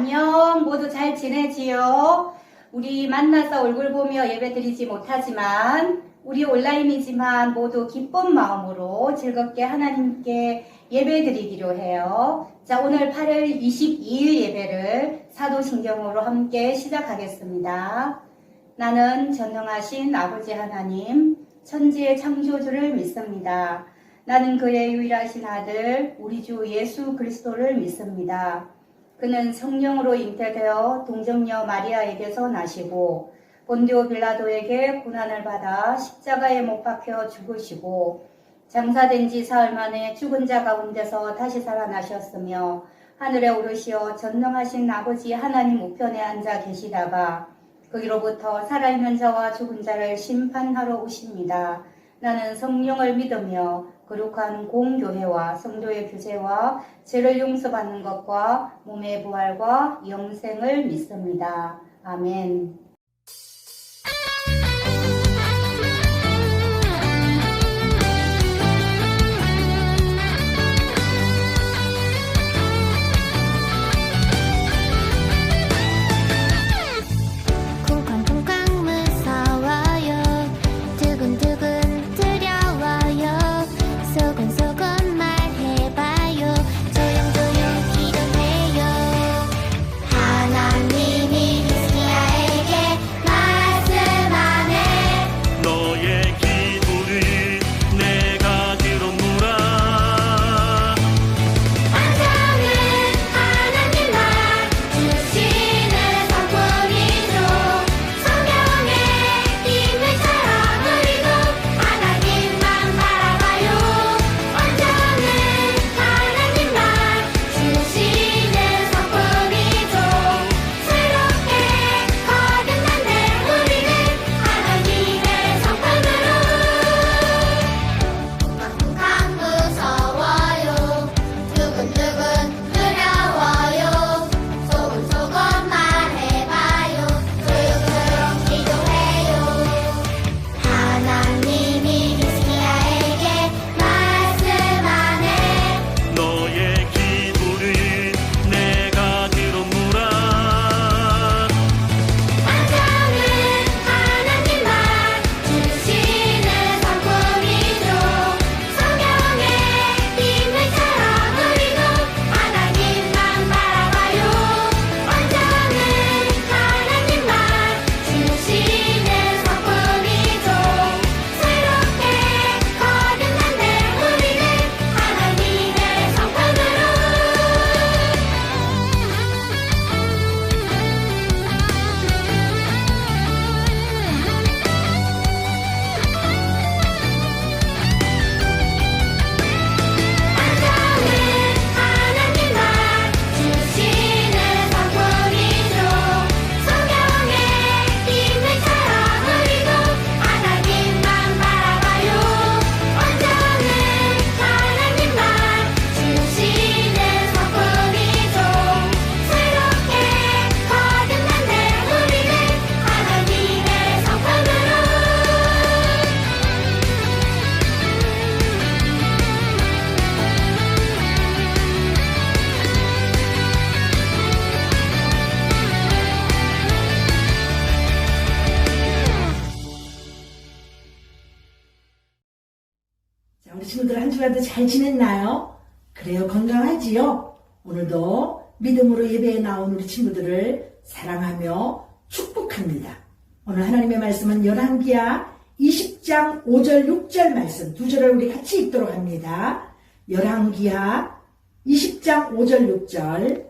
안녕. 모두 잘 지내지요? 우리 만나서 얼굴 보며 예배드리지 못하지만 우리 온라인이지만 모두 기쁜 마음으로 즐겁게 하나님께 예배드리기로 해요. 자, 오늘 8월 22일 예배를 사도신경으로 함께 시작하겠습니다. 나는 전능하신 아버지 하나님, 천지의 창조주를 믿습니다. 나는 그의 유일하신 아들, 우리 주 예수 그리스도를 믿습니다. 그는 성령으로 잉태되어 동정녀 마리아에게서 나시고 본디오 빌라도에게 고난을 받아 십자가에 못 박혀 죽으시고 장사된 지 사흘 만에 죽은 자 가운데서 다시 살아나셨으며 하늘에 오르시어 전능하신 아버지 하나님 우편에 앉아 계시다가 거기로부터 살아있는 자와 죽은 자를 심판하러 오십니다. 나는 성령을 믿으며 거룩한 공교회와 성도의 교제와 죄를 용서받는 것과 몸의 부활과 영생을 믿습니다. 아멘. 우리 친구들 한 주간도 잘 지냈나요? 그래요, 건강하지요? 오늘도 믿음으로 예배에 나온 우리 친구들을 사랑하며 축복합니다. 오늘 하나님의 말씀은 열왕기하 20장 5절 6절 말씀 두 절을 우리 같이 읽도록 합니다. 열왕기하 20장 5절 6절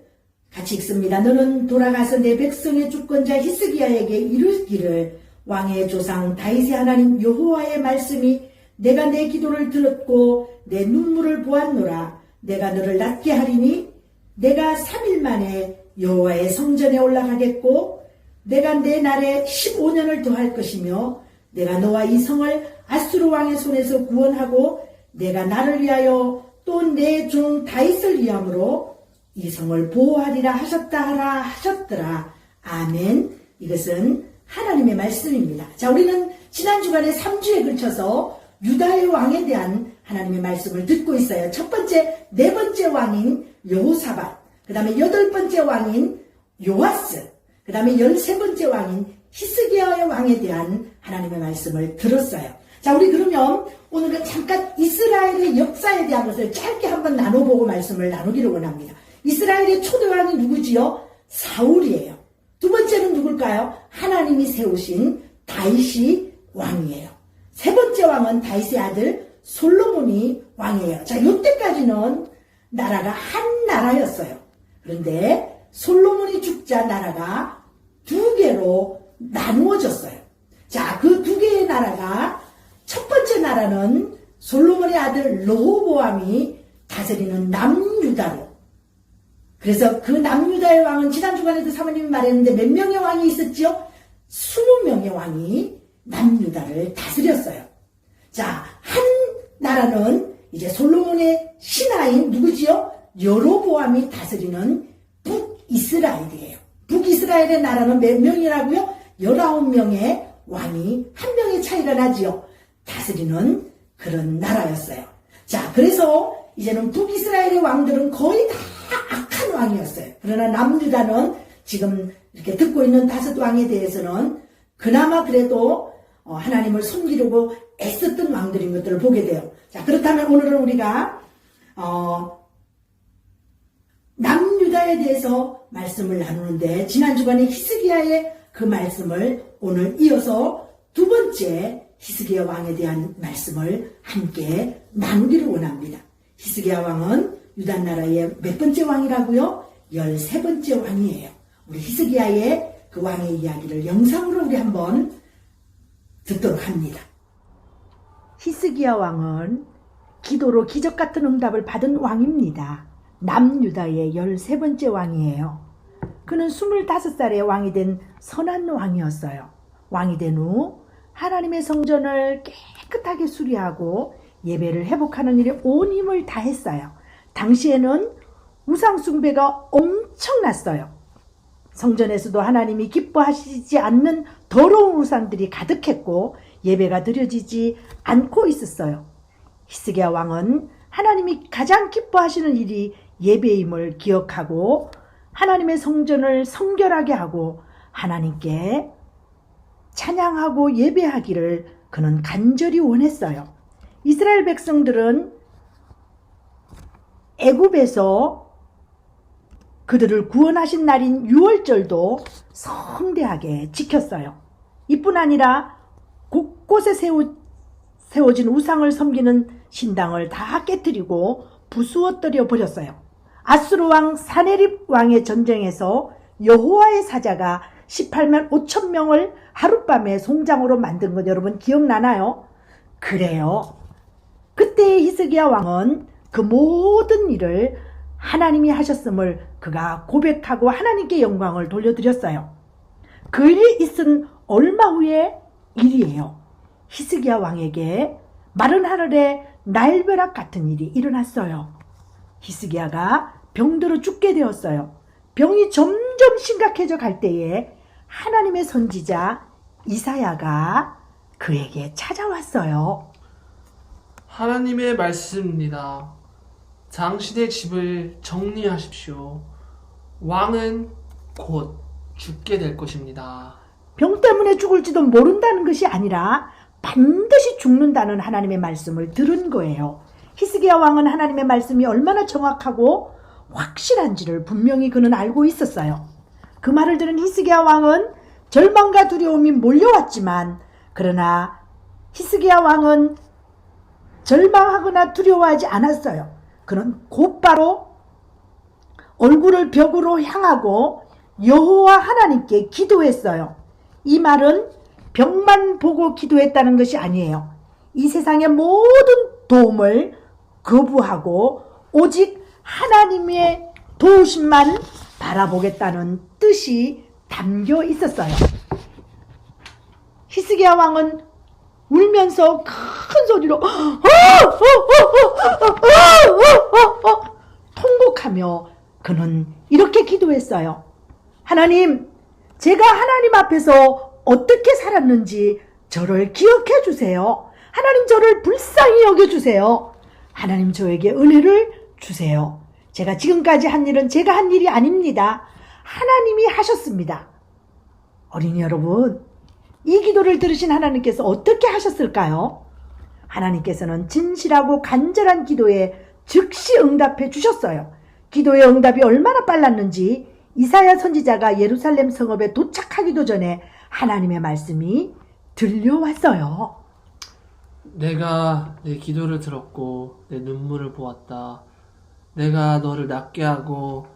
같이 읽습니다. 너는 돌아가서 내 백성의 주권자 히스기야에게 이르기를 왕의 조상 다윗의 하나님 여호와의 말씀이 내가 내 기도를 들었고 내 눈물을 보았노라. 내가 너를 낫게 하리니 내가 3일 만에 여호와의 성전에 올라가겠고 내가 내 날에 15년을 더할 것이며 내가 너와 이 성을 아수르 왕의 손에서 구원하고 내가 나를 위하여 또 내 종 다윗을 위함으로 이 성을 보호하리라 하셨더라. 아멘. 이것은 하나님의 말씀입니다. 자, 우리는 지난 주간에 3주에 걸쳐서 유다의 왕에 대한 하나님의 말씀을 듣고 있어요. 첫 번째, 네 번째 왕인 여호사밧, 그 다음에 8번째 왕인 요아스, 그 다음에 13번째 왕인 히스기야의 왕에 대한 하나님의 말씀을 들었어요. 자, 우리 그러면 오늘은 잠깐 이스라엘의 역사에 대한 것을 짧게 한번 나눠보고 말씀을 나누기를 원합니다. 이스라엘의 초대왕이 누구지요? 사울이에요. 두 번째는 누굴까요? 하나님이 세우신 다윗이 왕이에요. 세 번째 왕은 다윗의 아들 솔로몬이 왕이에요. 자, 이때까지는 나라가 한 나라였어요. 그런데 솔로몬이 죽자 나라가 두 개로 나누어졌어요. 자, 그 두 개의 나라가 첫 번째 나라는 솔로몬의 아들 르호보암이 다스리는 남유다로. 그래서 그 남유다의 왕은 지난 주간에도 사모님이 말했는데 몇 명의 왕이 있었죠? 20명의 왕이 남유다를 다스렸어요. 자, 한 나라는 이제 솔로몬의 신하인 누구지요? 여로보암이 다스리는 북이스라엘이에요. 북이스라엘의 나라는 몇 명이라고요? 19명의 왕이 한 명의 차이가 나지요. 다스리는 그런 나라였어요. 자, 그래서 이제는 북이스라엘의 왕들은 거의 다 악한 왕이었어요. 그러나 남유다는 지금 이렇게 듣고 있는 5왕에 대해서는 그나마 그래도 하나님을 섬기려고 애썼던 왕들인 것들을 보게 돼요. 자, 그렇다면 오늘은 우리가 남유다에 대해서 말씀을 나누는데 지난 주간에 히스기야의 그 말씀을 오늘 이어서 두 번째 히스기야 왕에 대한 말씀을 함께 나누기를 원합니다. 히스기야 왕은 유다 나라의 몇 번째 왕이라고요? 13번째 왕이에요. 우리 히스기야의 그 왕의 이야기를 영상으로 우리 한번 듣도록 합니다. 히스기야 왕은 기도로 기적 같은 응답을 받은 왕입니다. 남유다의 13번째 왕이에요. 그는 25살에 왕이 된 선한 왕이었어요. 왕이 된 후 하나님의 성전을 깨끗하게 수리하고 예배를 회복하는 일에 온 힘을 다했어요. 당시에는 우상 숭배가 엄청났어요. 성전에서도 하나님이 기뻐하시지 않는 더러운 우상들이 가득했고 예배가 드려지지 않고 있었어요. 히스기야 왕은 하나님이 가장 기뻐하시는 일이 예배임을 기억하고 하나님의 성전을 성결하게 하고 하나님께 찬양하고 예배하기를 그는 간절히 원했어요. 이스라엘 백성들은 애굽에서 그들을 구원하신 날인 유월절도 성대하게 지켰어요. 이뿐 아니라 곳곳에 세워진 우상을 섬기는 신당을 다 깨뜨리고 부수어뜨려 버렸어요. 아수르 왕 사네립 왕의 전쟁에서 여호와의 사자가 18만 5천 명을 하룻밤에 송장으로 만든 것 여러분 기억나나요? 그래요. 그때의 히스기야 왕은 그 모든 일을 하나님이 하셨음을 그가 고백하고 하나님께 영광을 돌려드렸어요. 그 일이 있은 얼마 후의 일이에요. 히스기야 왕에게 마른 하늘에 날벼락 같은 일이 일어났어요. 히스기야가 병들어 죽게 되었어요. 병이 점점 심각해져 갈 때에 하나님의 선지자 이사야가 그에게 찾아왔어요. 하나님의 말씀입니다. 장신의 집을 정리하십시오. 왕은 곧 죽게 될 것입니다. 병 때문에 죽을지도 모른다는 것이 아니라 반드시 죽는다는 하나님의 말씀을 들은 거예요. 히스기야 왕은 하나님의 말씀이 얼마나 정확하고 확실한지를 분명히 그는 알고 있었어요. 그 말을 들은 히스기야 왕은 절망과 두려움이 몰려왔지만 그러나 히스기야 왕은 절망하거나 두려워하지 않았어요. 그는 곧바로 얼굴을 벽으로 향하고 여호와 하나님께 기도했어요. 이 말은 병만 보고 기도했다는 것이 아니에요. 이 세상의 모든 도움을 거부하고 오직 하나님의 도우심만 바라보겠다는 뜻이 담겨 있었어요. 히스기야 왕은 울면서 큰 소리로 통곡하며 그는 이렇게 기도했어요. 하나님, 제가 하나님 앞에서 어떻게 살았는지 저를 기억해 주세요. 하나님 저를 불쌍히 여겨주세요. 하나님 저에게 은혜를 주세요. 제가 지금까지 한 일은 제가 한 일이 아닙니다. 하나님이 하셨습니다. 어린이 여러분, 이 기도를 들으신 하나님께서 어떻게 하셨을까요? 하나님께서는 진실하고 간절한 기도에 즉시 응답해 주셨어요. 기도의 응답이 얼마나 빨랐는지 이사야 선지자가 예루살렘 성읍에 도착하기도 전에 하나님의 말씀이 들려왔어요. 내가 내 기도를 들었고 내 눈물을 보았다. 내가 너를 낫게 하고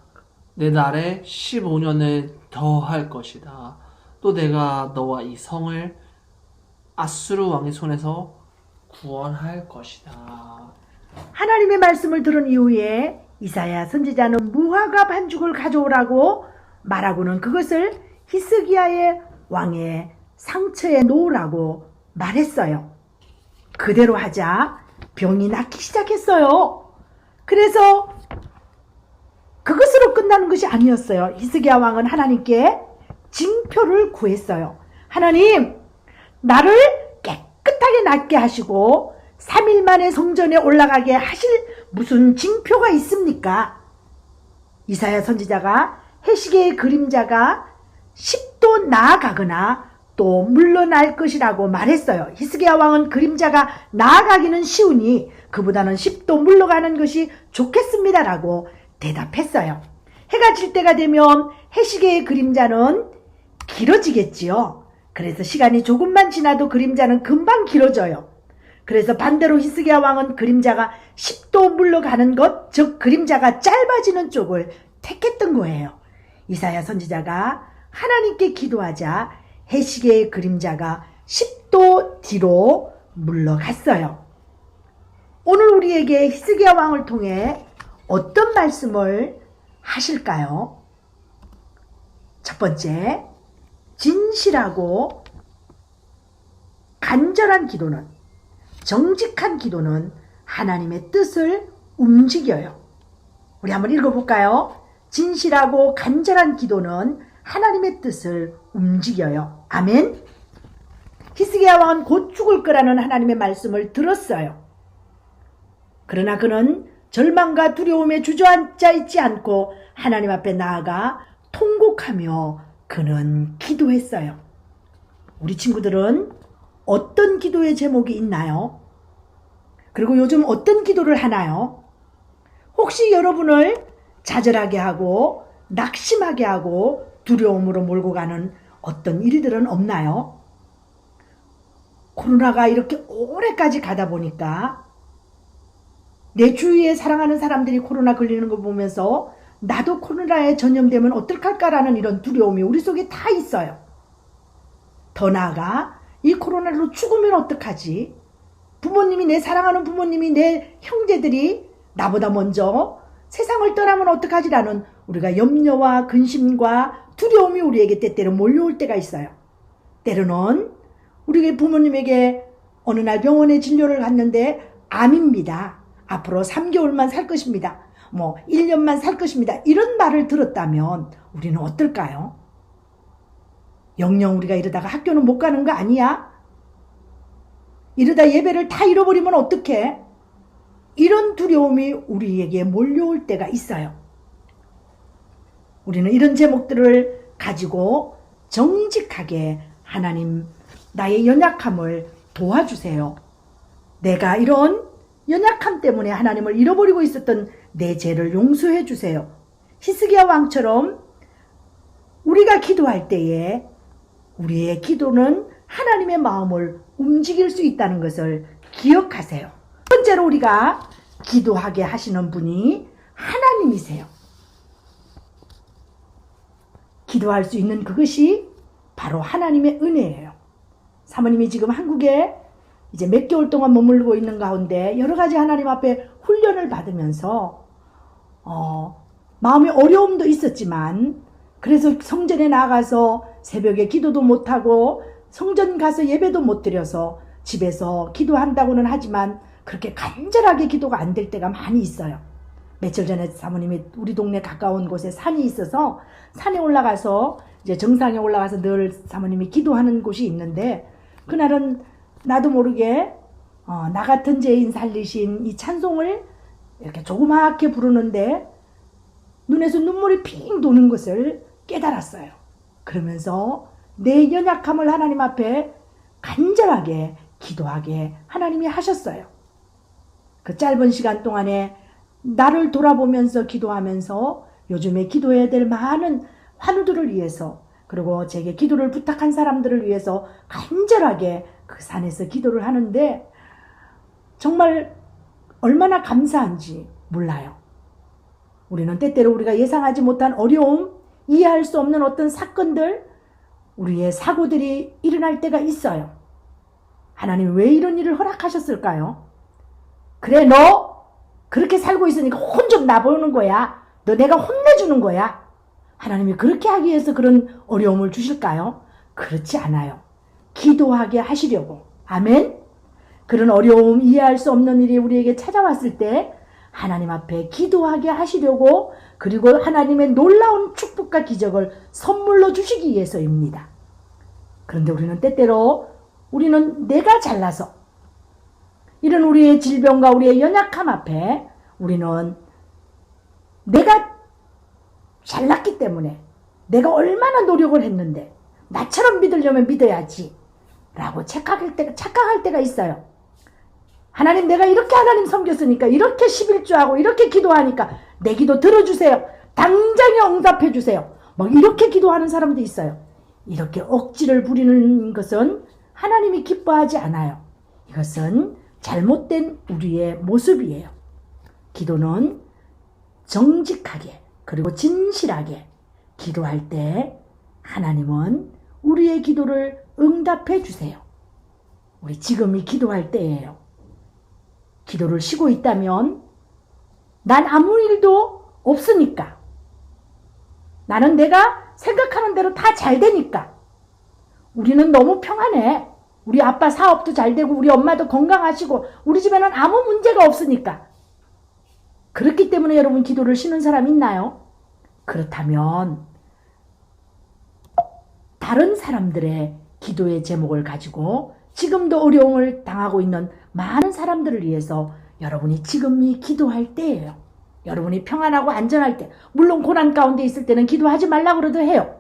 내 날에 15년을 더할 것이다. 또 내가 너와 이 성을 아수르 왕의 손에서 구원할 것이다. 하나님의 말씀을 들은 이후에 이사야 선지자는 무화과 반죽을 가져오라고 말하고는 그것을 히스기야의 왕의 상처에 놓으라고 말했어요. 그대로 하자 병이 낫기 시작했어요. 그래서 그것으로 끝나는 것이 아니었어요. 히스기야 왕은 하나님께 징표를 구했어요. 하나님, 나를 깨끗하게 낫게 하시고 3일 만에 성전에 올라가게 하실 무슨 징표가 있습니까? 이사야 선지자가 해시계의 그림자가 10도 나아가거나 또 물러날 것이라고 말했어요. 히스기야 왕은 그림자가 나아가기는 쉬우니 그보다는 10도 물러가는 것이 좋겠습니다라고 대답했어요. 해가 질 때가 되면 해시계의 그림자는 길어지겠지요. 그래서 시간이 조금만 지나도 그림자는 금방 길어져요. 그래서 반대로 히스기야 왕은 그림자가 10도 물러가는 것, 즉 그림자가 짧아지는 쪽을 택했던 거예요. 이사야 선지자가 하나님께 기도하자 해시계의 그림자가 10도 뒤로 물러갔어요. 오늘 우리에게 히스기야 왕을 통해 어떤 말씀을 하실까요? 첫 번째, 진실하고 간절한 기도는, 정직한 기도는 하나님의 뜻을 움직여요. 우리 한번 읽어볼까요? 진실하고 간절한 기도는 하나님의 뜻을 움직여요. 아멘. 히스기야 왕은 곧 죽을 거라는 하나님의 말씀을 들었어요. 그러나 그는 절망과 두려움에 주저앉아 있지 않고 하나님 앞에 나아가 통곡하며 그는 기도했어요. 우리 친구들은 어떤 기도의 제목이 있나요? 그리고 요즘 어떤 기도를 하나요? 혹시 여러분을 좌절하게 하고 낙심하게 하고 두려움으로 몰고 가는 어떤 일들은 없나요? 코로나가 이렇게 오래까지 가다 보니까 내 주위에 사랑하는 사람들이 코로나 걸리는 거 보면서 나도 코로나에 전염되면 어떡할까라는 이런 두려움이 우리 속에 다 있어요. 더 나아가 이 코로나로 죽으면 어떡하지? 부모님이, 내 사랑하는 부모님이, 내 형제들이 나보다 먼저 세상을 떠나면 어떡하지라는 우리가 염려와 근심과 두려움이 우리에게 때때로 몰려올 때가 있어요. 때로는 우리 부모님에게 어느 날 병원에 진료를 갔는데 암입니다. 앞으로 3개월만 살 것입니다. 1년만 살 것입니다. 이런 말을 들었다면 우리는 어떨까요? 영영 우리가 이러다가 학교는 못 가는 거 아니야? 이러다 예배를 다 잃어버리면 어떡해? 이런 두려움이 우리에게 몰려올 때가 있어요. 우리는 이런 제목들을 가지고 정직하게 하나님, 나의 연약함을 도와주세요. 내가 이런 연약함 때문에 하나님을 잃어버리고 있었던 내 죄를 용서해 주세요. 히스기야 왕처럼 우리가 기도할 때에 우리의 기도는 하나님의 마음을 움직일 수 있다는 것을 기억하세요. 첫 번째로 우리가 기도하게 하시는 분이 하나님이세요. 기도할 수 있는 그것이 바로 하나님의 은혜예요. 사모님이 지금 한국에 이제 몇 개월 동안 머물고 있는 가운데 여러 가지 하나님 앞에 훈련을 받으면서 마음의 어려움도 있었지만 그래서 성전에 나가서 새벽에 기도도 못하고 성전 가서 예배도 못 드려서 집에서 기도한다고는 하지만 그렇게 간절하게 기도가 안 될 때가 많이 있어요. 며칠 전에 사모님이 우리 동네 가까운 곳에 산이 있어서 산에 올라가서 이제 정상에 올라가서 늘 사모님이 기도하는 곳이 있는데 그날은 나도 모르게 나 같은 죄인 살리신 이 찬송을 이렇게 조그맣게 부르는데 눈에서 눈물이 핑 도는 것을 깨달았어요. 그러면서 내 연약함을 하나님 앞에 간절하게 기도하게 하나님이 하셨어요. 그 짧은 시간 동안에 나를 돌아보면서 기도하면서 요즘에 기도해야 될 많은 환우들을 위해서 그리고 제게 기도를 부탁한 사람들을 위해서 간절하게 그 산에서 기도를 하는데 정말 얼마나 감사한지 몰라요. 우리는 때때로 우리가 예상하지 못한 어려움, 이해할 수 없는 어떤 사건들, 우리의 사고들이 일어날 때가 있어요. 하나님 왜 이런 일을 허락하셨을까요? 그래, 너 그렇게 살고 있으니까 혼 좀 나보는 거야. 너 내가 혼내주는 거야. 하나님이 그렇게 하기 위해서 그런 어려움을 주실까요? 그렇지 않아요. 기도하게 하시려고. 아멘? 그런 어려움, 이해할 수 없는 일이 우리에게 찾아왔을 때 하나님 앞에 기도하게 하시려고 그리고 하나님의 놀라운 축복과 기적을 선물로 주시기 위해서입니다. 그런데 우리는 때때로 우리는 내가 잘나서 이런 우리의 질병과 우리의 연약함 앞에 우리는 내가 잘났기 때문에 내가 얼마나 노력을 했는데 나처럼 믿으려면 믿어야지 라고 착각할 때가 있어요. 하나님 내가 이렇게 하나님 섬겼으니까 이렇게 11조하고 이렇게 기도하니까 내 기도 들어주세요. 당장에 응답해 주세요. 막 이렇게 기도하는 사람도 있어요. 이렇게 억지를 부리는 것은 하나님이 기뻐하지 않아요. 이것은 잘못된 우리의 모습이에요. 기도는 정직하게 그리고 진실하게 기도할 때 하나님은 우리의 기도를 응답해 주세요. 우리 지금이 기도할 때예요. 기도를 쉬고 있다면 난 아무 일도 없으니까 나는 내가 생각하는 대로 다 잘 되니까 우리는 너무 평안해. 우리 아빠 사업도 잘 되고 우리 엄마도 건강하시고 우리 집에는 아무 문제가 없으니까. 그렇기 때문에 여러분 기도를 쉬는 사람 있나요? 그렇다면 다른 사람들의 기도의 제목을 가지고 지금도 어려움을 당하고 있는 많은 사람들을 위해서 여러분이 지금이 기도할 때예요. 여러분이 평안하고 안전할 때, 물론 고난 가운데 있을 때는 기도하지 말라고 그래도 해요.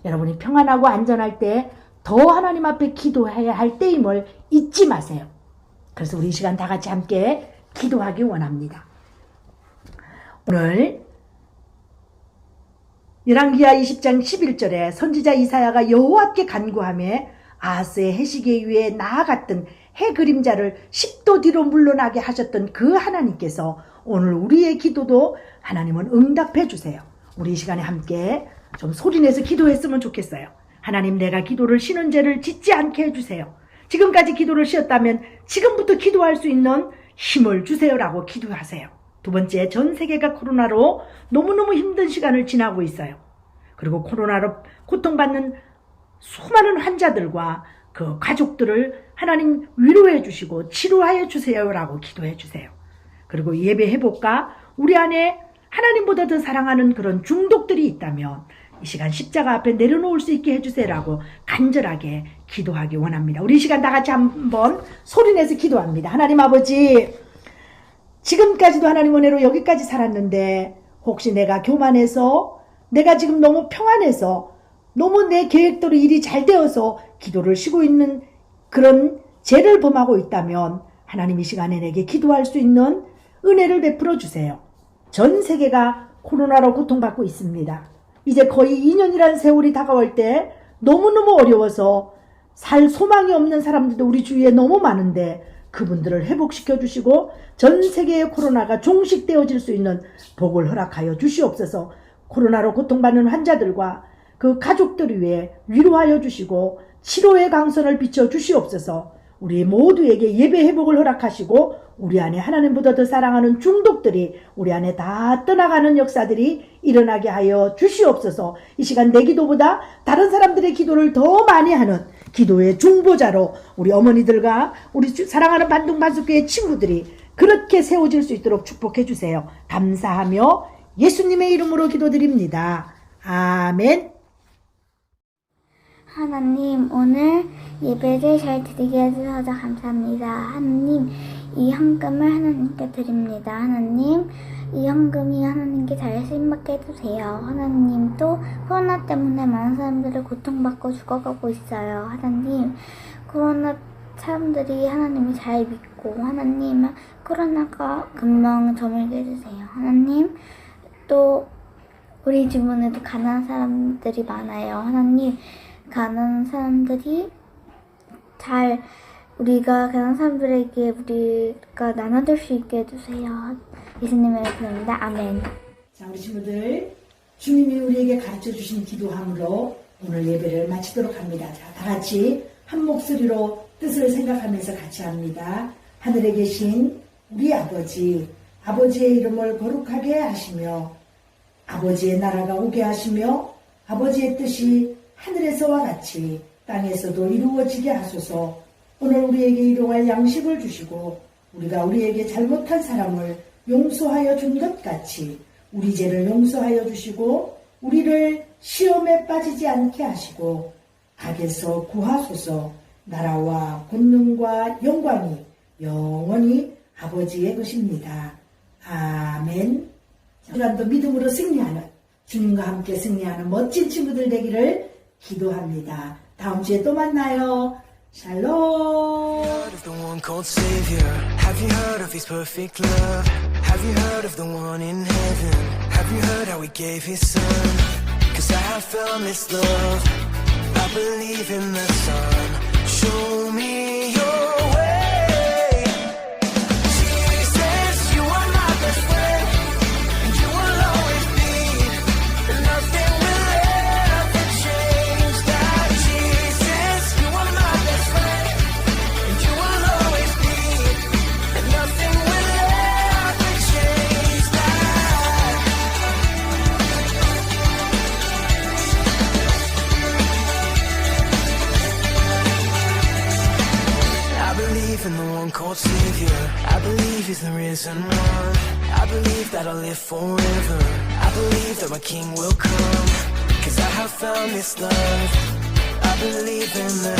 여러분이 평안하고 안전할 때 더 하나님 앞에 기도해야 할 때임을 잊지 마세요. 그래서 우리 이 시간 다 같이 함께 기도하기 원합니다. 오늘 열왕기하 20장 11절에 선지자 이사야가 여호와께 간구하며 아하스의 해시계 위에 나아갔던 해 그림자를 10도 뒤로 물러나게 하셨던 그 하나님께서 오늘 우리의 기도도 하나님은 응답해 주세요. 우리 이 시간에 함께 좀 소리내서 기도했으면 좋겠어요. 하나님 내가 기도를 쉬는 죄를 짓지 않게 해주세요. 지금까지 기도를 쉬었다면 지금부터 기도할 수 있는 힘을 주세요라고 기도하세요. 두 번째, 전 세계가 코로나로 너무너무 힘든 시간을 지나고 있어요. 그리고 코로나로 고통받는 수많은 환자들과 그 가족들을 하나님 위로해 주시고 치료하여 주세요라고 기도해 주세요. 그리고 예배 회복과 우리 안에 하나님보다 더 사랑하는 그런 중독들이 있다면 이 시간 십자가 앞에 내려놓을 수 있게 해주세요라고 간절하게 기도하기 원합니다. 우리 이 시간 다 같이 한번 소리내서 기도합니다. 하나님 아버지, 지금까지도 하나님 은혜로 여기까지 살았는데 혹시 내가 교만해서 내가 지금 너무 평안해서 너무 내 계획대로 일이 잘 되어서 기도를 쉬고 있는 그런 죄를 범하고 있다면 하나님 이 시간에 내게 기도할 수 있는 은혜를 베풀어 주세요. 전 세계가 코로나로 고통받고 있습니다. 이제 거의 2년이라는 세월이 다가올 때 너무너무 어려워서 살 소망이 없는 사람들도 우리 주위에 너무 많은데 그분들을 회복시켜 주시고 전 세계의 코로나가 종식되어질 수 있는 복을 허락하여 주시옵소서. 코로나로 고통받는 환자들과 그 가족들을 위해 위로하여 주시고 치료의 강선을 비춰 주시옵소서. 우리 모두에게 예배 회복을 허락하시고 우리 안에 하나님보다 더 사랑하는 중독들이 우리 안에 다 떠나가는 역사들이 일어나게 하여 주시옵소서. 이 시간 내 기도보다 다른 사람들의 기도를 더 많이 하는 기도의 중보자로 우리 어머니들과 우리 사랑하는 반둥반숙교의 친구들이 그렇게 세워질 수 있도록 축복해 주세요. 감사하며 예수님의 이름으로 기도드립니다. 아멘. 하나님, 오늘 예배를 잘 드리게 해주셔서 감사합니다. 하나님, 이 헌금을 하나님께 드립니다. 하나님, 이 헌금이 하나님께 잘 쓰임받게 해주세요. 하나님 또 코로나 때문에 많은 사람들이 고통받고 죽어가고 있어요. 하나님 코로나 사람들이 하나님을 잘 믿고 하나님 코로나가 금방 저물게 해주세요. 하나님 또 우리 주변에도 가난한 사람들이 많아요. 하나님 가난한 사람들이 잘 우리가 가난한 사람들에게 우리가 나눠줄 수 있게 해주세요. 예수님의 이름입니다. 아멘. 자, 우리 친구들, 주님이 우리에게 가르쳐 주신 기도함으로 오늘 예배를 마치도록 합니다. 자, 다 같이 한 목소리로 뜻을 생각하면서 같이 합니다. 하늘에 계신 우리 아버지, 아버지의 이름을 거룩하게 하시며 아버지의 나라가 오게 하시며 아버지의 뜻이 하늘에서와 같이 땅에서도 이루어지게 하소서. 오늘 우리에게 일용할 양식을 주시고 우리가 우리에게 잘못한 사람을 용서하여 준 것 같이 우리 죄를 용서하여 주시고 우리를 시험에 빠지지 않게 하시고 악에서 구하소서. 나라와 권능과 영광이 영원히 아버지의 것입니다. 아멘. 시간도 믿음으로 승리하는 주님과 함께 승리하는 멋진 친구들 되기를 기도합니다. 다음 주에 또 만나요. 샬롬. Heard of the one called Savior? Have you heard of His perfect love? Have you heard of the one in heaven? Have you heard how He gave His Son? 'Cause I have found this love. I believe in the Son. Show me your way. Jesus, you are my best friend, and you will always be. And nothing will ever change that. Jesus, you are my best friend, and you will always be. And nothing will ever change that. I believe in the one called Savior. I believe He's the risen one. I believe that I'll live forever. I believe that my King will come. 'Cause I have found this love. I believe in the